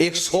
100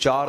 4